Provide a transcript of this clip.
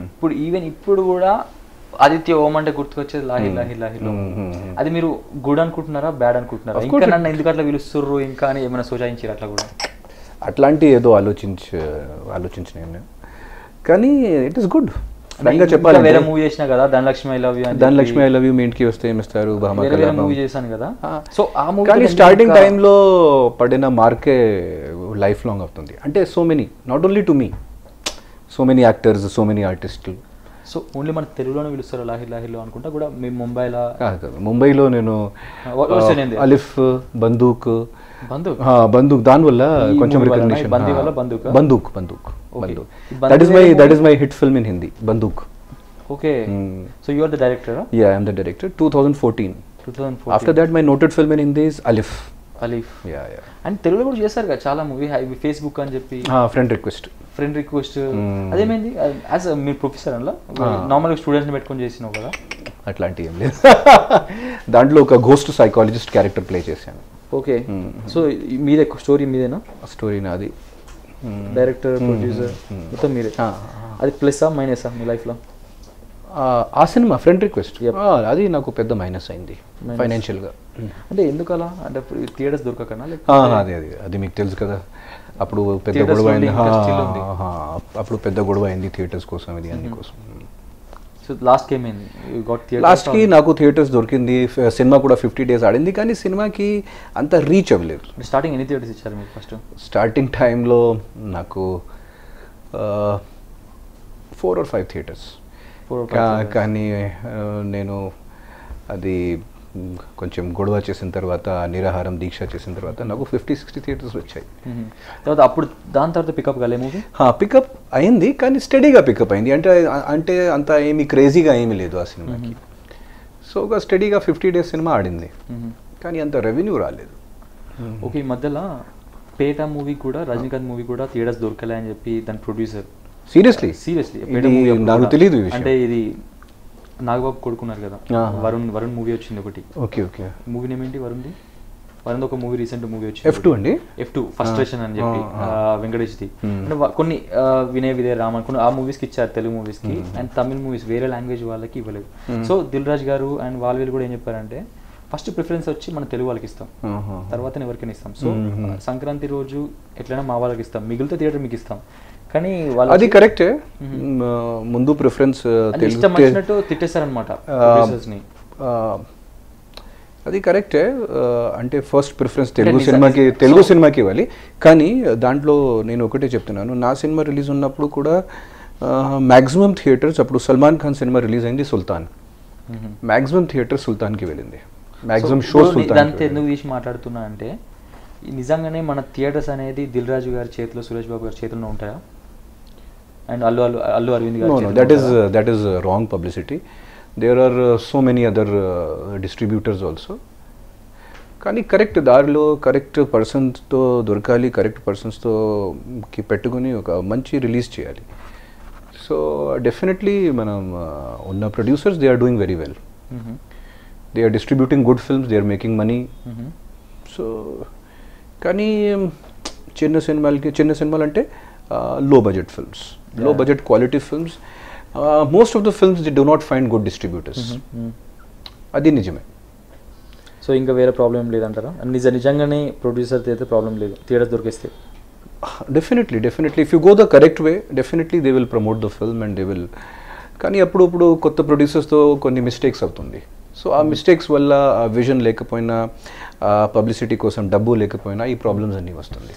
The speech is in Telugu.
ఇప్పుడు ఈవెన్ ఇప్పుడు కూడా ఆదిత్య ఓం అంటే గుర్తుకొచ్చేది లాహిర్ లాహిర్ లాహిర్లో. అది మీరు గుడ్ అనుకుంటున్నారా, బ్యాడ్ అనుకుంటున్నారా? ఇంకా నన్ను ఎందుకు అట్లా పిలుస్తుర్రు ఇంకా అని ఏమైనా సూచించారు అట్లా కూడా? అట్లాంటి ఏదో ఆలోచించిన నేను, కానీ ఇట్ ఈస్ గుడ్. చెప్పాలి వేరే మూవీ చేసినా కదా, Dhanalakshmi I love you, Dhanalakshmi I love you, మీ ఇంటికి వస్తే ఏమిస్తారు, మూవీ చేశాను కదా. సో ఆ మూవీ కానీ స్టార్టింగ్ టైంలో పడిన మార్కే లైఫ్ లాంగ్ అవుతుంది. అంటే so many, not only to me, so many actors, so many ఆర్టిస్టులు. సో ఓన్లీ మన తెలుగులోనే పిలుస్తారు లాహిర్ లాహిర్లో అనుకుంటా కూడా. మీ ముంబైలో నేను అలిఫ్, బందూక్, దానివల్ల కొంచెం recognition. Bandook that is my hit film in Hindi, Bandook. Okay, so you are the director? Yeah, I am the director. 2014. After that my noted film in Hindi is Alif. Yeah. And తెలుగులో కూడా చేశారు కదా చాలా మూవీ, ఫేస్బుక్ అని చెప్పి, ఫ్రెండ్ రిక్వెస్ట్. అదేమైంది? యాజ్ మీరు ప్రొఫెసర్ అలా నార్మల్గా స్టూడెంట్స్ని పెట్టుకొని చేసినావు కదా? అట్లాంటి ఏం లేదు. దాంట్లో ఒక గోస్ట్ సైకాలజిస్ట్ క్యారెక్టర్ ప్లే చేశాను. ఓకే, సో మీదే స్టోరీ? మీదేనా స్టోరీ? నాది. డైరెక్టర్, ప్రొడ్యూసర్ మొత్తం మీరే. అది ప్లస్సా మైనసా మీ లైఫ్లో? ఆ సినిమా ఫ్రెండ్ రిక్వెస్ట్ అది నాకు పెద్ద మైనస్ అయింది ఫైనాన్షియల్గా. అంటే ఎందుకు అలా? అంటే థియేటర్స్ దొరకకనా? అది మీకు తెలుసు కదా, అప్పుడు పెద్ద గొడవ అయింది. పెద్ద గొడవ అయింది థియేటర్స్ కోసం, ఇది అన్ని కోసం. సో లాస్ట్కి ఏమైంది? లాస్ట్కి నాకు థియేటర్స్ దొరికింది. సినిమా కూడా 50 days ఆడింది, కానీ సినిమాకి అంత రీచ్ అవ్వలేదు. స్టార్టింగ్ ఎన్ని థియేటర్స్ ఇచ్చారు మీకు ఫస్ట్? స్టార్టింగ్ టైంలో నాకు 4 or 5 theatres. కానీ నేను అది కొంచెం గొడవ చేసిన తర్వాత, నిరాహారం దీక్ష చేసిన తర్వాత నాకు 50-60 theatres వచ్చాయి. తర్వాత అప్పుడు దాని తర్వాత పికప్ కాలే మూవీ? పికప్ అయింది, కానీ స్టడీగా పికప్ అయింది. అంటే అంత ఏమి క్రేజీగా ఏమీ లేదు ఆ సినిమాకి. సో ఒక స్టడీగా 50 days సినిమా ఆడింది, కానీ అంత రెవెన్యూ రాలేదు. ఓకే, ఈ మధ్యలో పేట మూవీ కూడా, రజనీకాంత్ మూవీ కూడా థియేటర్స్ దొరకలే అని చెప్పి దాని ప్రొడ్యూసర్ సీరియస్లీ నాకు తెలియదు. అంటే ఇది నాగబాబు కొడుకున్నారు కదా, వరుణ్ మూవీ వచ్చింది ఒకటి. ఓకే, మూవీ నేమ్ ఏంటి? వరుణ్ ఒక మూవీ రీసెంట్ మూవీ వచ్చింది, F2 అండి. F2 ఫస్ట్రేషన్ అని చెప్పి వెంకటేష్ది. అంటే కొన్ని వినయ్ విజయ్ రామన్ కొన్ని ఆ మూవీస్కి ఇచ్చారు, తెలుగు మూవీస్కి. అండ్ తమిళ్ మూవీస్ వేరే లాంగ్వేజ్ వాళ్ళకి ఇవ్వలేదు. సో దిల్ రాజు గారు అండ్ వాళ్ళు కూడా ఏం చెప్పారంటే, ఫస్ట్ ప్రిఫరెన్స్ వచ్చి మన తెలుగు వాళ్ళకి ఇస్తాం, తర్వాత ఎవరికైనా ఇస్తాం. సో సంక్రాంతి రోజు ఎట్లైనా మా వాళ్ళకి ఇస్తాం, మిగిలితే థియేటర్ మీకు ఇస్తాం. కానీ అది కరెక్టే, ముందు ప్రిఫరెన్స్ ఇష్టం వచ్చినట్టు తిట్టేస్తారనమాట. అది కరెక్టే, అంటే ఫస్ట్ ప్రిఫరెన్స్ తెలుగు సినిమాకి ఇవ్వాలి. కానీ దాంట్లో నేను ఒకటే చెప్తున్నాను, నా సినిమా రిలీజ్ ఉన్నప్పుడు కూడా మ్యాక్సిమం థియేటర్స్, అప్పుడు సల్మాన్ ఖాన్ సినిమా రిలీజ్ అయింది సుల్తాన్, మ్యాక్సిమం థియేటర్ సుల్తాన్కి వెళ్ళింది, మ్యాక్సిమం షో సుల్తాన్. ఇదంతా ఎందుకు తీసి మాట్లాడుతున్నా అంటే, నిజంగానే మన థియేటర్స్ అనేది దిల్ రాజు గారి చేతిలో, సురేష్ బాబు గారి చేతిలో ఉంటాయా? అండ్ అల్లు అరవింద్ గారు? No, that is wrong publicity. There are so many other distributors also. కానీ కరెక్ట్ దారిలో కరెక్ట్ పర్సన్స్తో దొరకాలి, కరెక్ట్ పర్సన్స్తో పెట్టుకుని ఒక మంచి రిలీజ్ చేయాలి. సో డెఫినెట్లీ మనం ఉన్న producers, they are doing very well. They are distributing good films, they are making money. So కానీ చిన్న సినిమాలు అంటే low budget films, low budget quality films, most of the films they do not find good distributors. అది నిజమే. సో ఇంకా వేరే ప్రాబ్లం లేదంటారా? నిజంగానే ప్రొడ్యూసర్ అయితే ప్రాబ్లం లేదు, థియేటర్స్ దొరికేస్తే? Definitely if you go the correct way, definitely they will promote the film and they will. కానీ అప్పుడు కొత్త ప్రొడ్యూసర్స్తో కొన్ని మిస్టేక్స్ అవుతుంది. సో ఆ మిస్టేక్స్ వల్ల, ఆ విజన్ లేకపోయినా, పబ్లిసిటీ కోసం డబ్బు లేకపోయినా, ఈ ప్రాబ్లమ్స్ అన్నీ వస్తుంది.